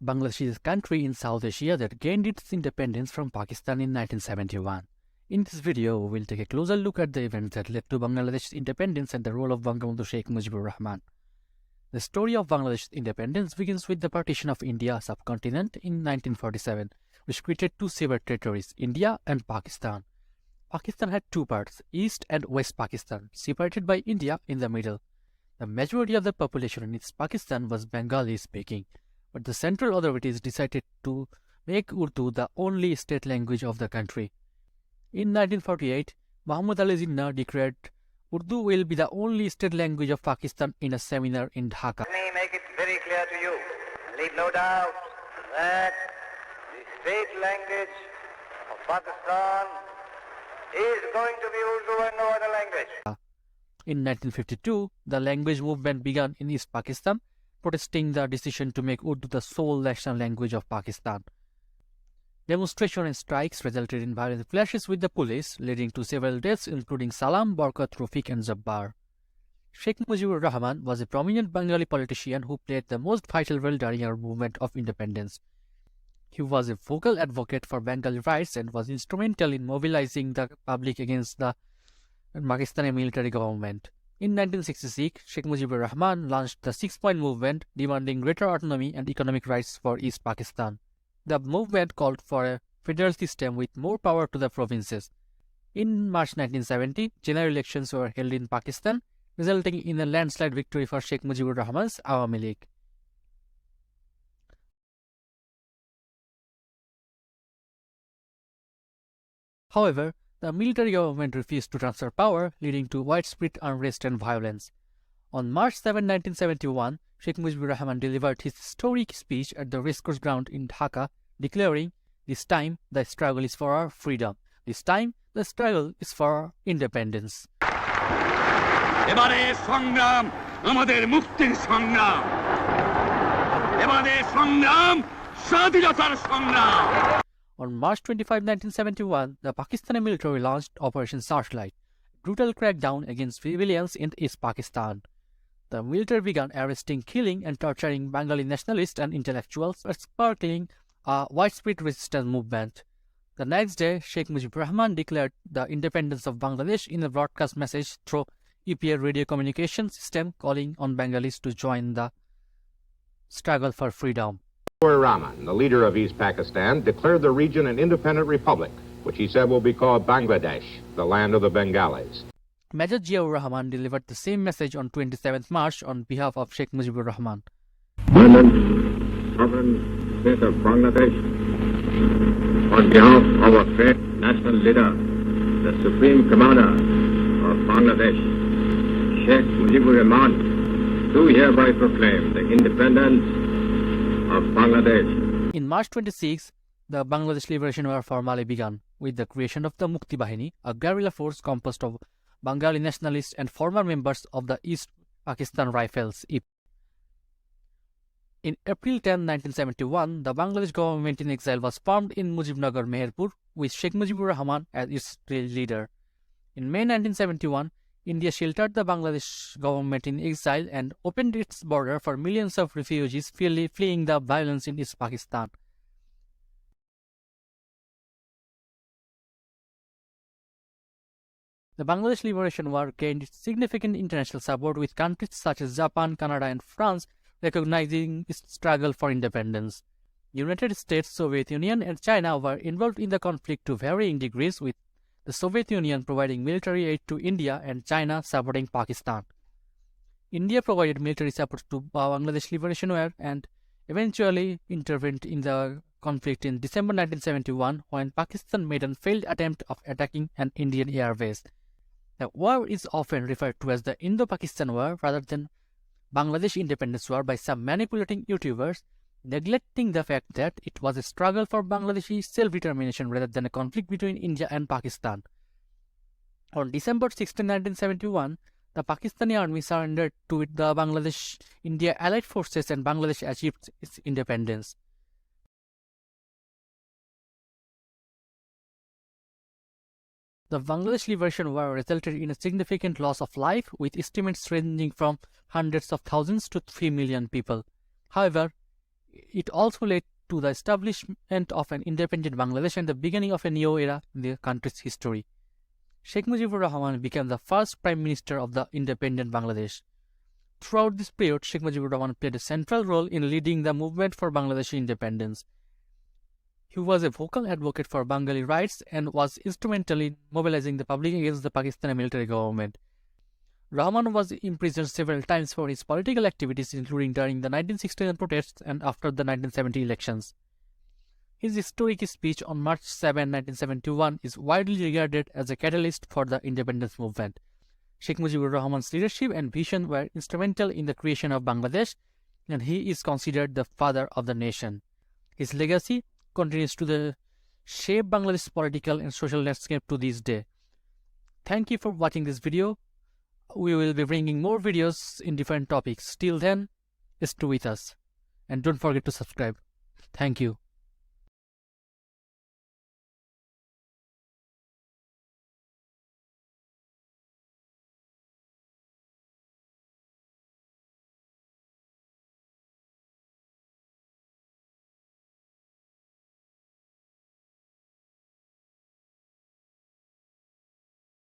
Bangladesh is a country in South Asia that gained its independence from Pakistan in 1971. In this video, we will take a closer look at the events that led to Bangladesh's independence and the role of Bangabandhu Sheikh Mujibur Rahman. The story of Bangladesh's independence begins with the partition of India subcontinent in 1947, which created two separate territories, India and Pakistan. Pakistan had two parts, East and West Pakistan, separated by India in the middle. The majority of the population in East Pakistan was Bengali speaking, but the central authorities decided to make Urdu the only state language of the country. In 1948, Muhammad Ali Jinnah declared Urdu will be the only state language of Pakistan in a seminar in Dhaka. Let me make it very clear to you, leave no doubt that the state language of Pakistan is going to be Urdu and no other language. In 1952, the language movement began in East Pakistan, protesting the decision to make Urdu the sole national language of Pakistan. Demonstrations and strikes resulted in violent clashes with the police, leading to several deaths including Salam, Barkat, Rafiq and Jabbar. Sheikh Mujibur Rahman was a prominent Bengali politician who played the most vital role during our movement of independence. He was a vocal advocate for Bengali rights and was instrumental in mobilizing the public against the Pakistani military government. In 1966, Sheikh Mujibur Rahman launched the 6-point movement demanding greater autonomy and economic rights for East Pakistan. The movement called for a federal system with more power to the provinces. In March 1970, general elections were held in Pakistan, resulting in a landslide victory for Sheikh Mujibur Rahman's Awami League. However, the military government refused to transfer power, leading to widespread unrest and violence. On March 7, 1971, Sheikh Mujibur Rahman delivered his historic speech at the racecourse ground in Dhaka, declaring, "This time the struggle is for our freedom. This time the struggle is for our independence." এবারে সংগ্রাম আমাদের মুক্তির সংগ্রাম এবারে সংগ্রাম স্বাধীনতার সংগ্রাম On March 25, 1971, the Pakistani military launched Operation Searchlight, a brutal crackdown against civilians in East Pakistan. The military began arresting, killing, and torturing Bengali nationalists and intellectuals, sparkling a widespread resistance movement. The next day, Sheikh Mujibur Rahman declared the independence of Bangladesh in a broadcast message through EPA radio communication system, calling on Bengalis to join the struggle for freedom. Rahman, the leader of East Pakistan, declared the region an independent republic, which he said will be called Bangladesh, the land of the Bengalis. Major Ziaur Rahman delivered the same message on 27th March on behalf of Sheikh Mujibur Rahman. Sovereign state of Bangladesh, on behalf of our great national leader, the Supreme Commander of Bangladesh, Sheikh Mujibur Rahman, do hereby proclaim the independence of Bangladesh. In March 26, the Bangladesh Liberation War formally began with the creation of the Mukti Bahini, a guerrilla force composed of Bengali nationalists and former members of the East Pakistan Rifles. In April 10, 1971, the Bangladesh government in exile was formed in Mujibnagar, Meherpur, with Sheikh Mujibur Rahman as its leader. In May 1971, India sheltered the Bangladesh government in exile and opened its border for millions of refugees fleeing the violence in East Pakistan. The Bangladesh Liberation War gained significant international support, with countries such as Japan, Canada, and France recognizing its struggle for independence. United States, Soviet Union, and China were involved in the conflict to varying degrees, with the Soviet Union providing military aid to India and China supporting Pakistan. India provided military support to Bangladesh Liberation War and eventually intervened in the conflict in December 1971 when Pakistan made a failed attempt of attacking an Indian airbase. The war is often referred to as the Indo-Pakistan War rather than Bangladesh Independence War by some manipulating YouTubers, neglecting the fact that it was a struggle for Bangladeshi self-determination rather than a conflict between India and Pakistan. On December 16, 1971, the Pakistani army surrendered to the Bangladesh-India allied forces and Bangladesh achieved its independence. The Bangladesh Liberation War resulted in a significant loss of life, with estimates ranging from hundreds of thousands to 3 million people. However, It also led to the establishment of an independent Bangladesh and the beginning of a new era in the country's history. Sheikh Mujibur Rahman became the first Prime Minister of the independent Bangladesh. Throughout this period, Sheikh Mujibur Rahman played a central role in leading the movement for Bangladeshi independence. He was a vocal advocate for Bengali rights and was instrumental in mobilizing the public against the Pakistani military government. Rahman was imprisoned several times for his political activities, including during the 1969 protests and after the 1970 elections. His historic speech on March 7, 1971 is widely regarded as a catalyst for the independence movement. Sheikh Mujibur Rahman's leadership and vision were instrumental in the creation of Bangladesh, and he is considered the father of the nation. His legacy continues to shape Bangladesh's political and social landscape to this day. Thank you for watching this video. We will be bringing more videos in different topics. Till then, stay with us and don't forget to subscribe. Thank you.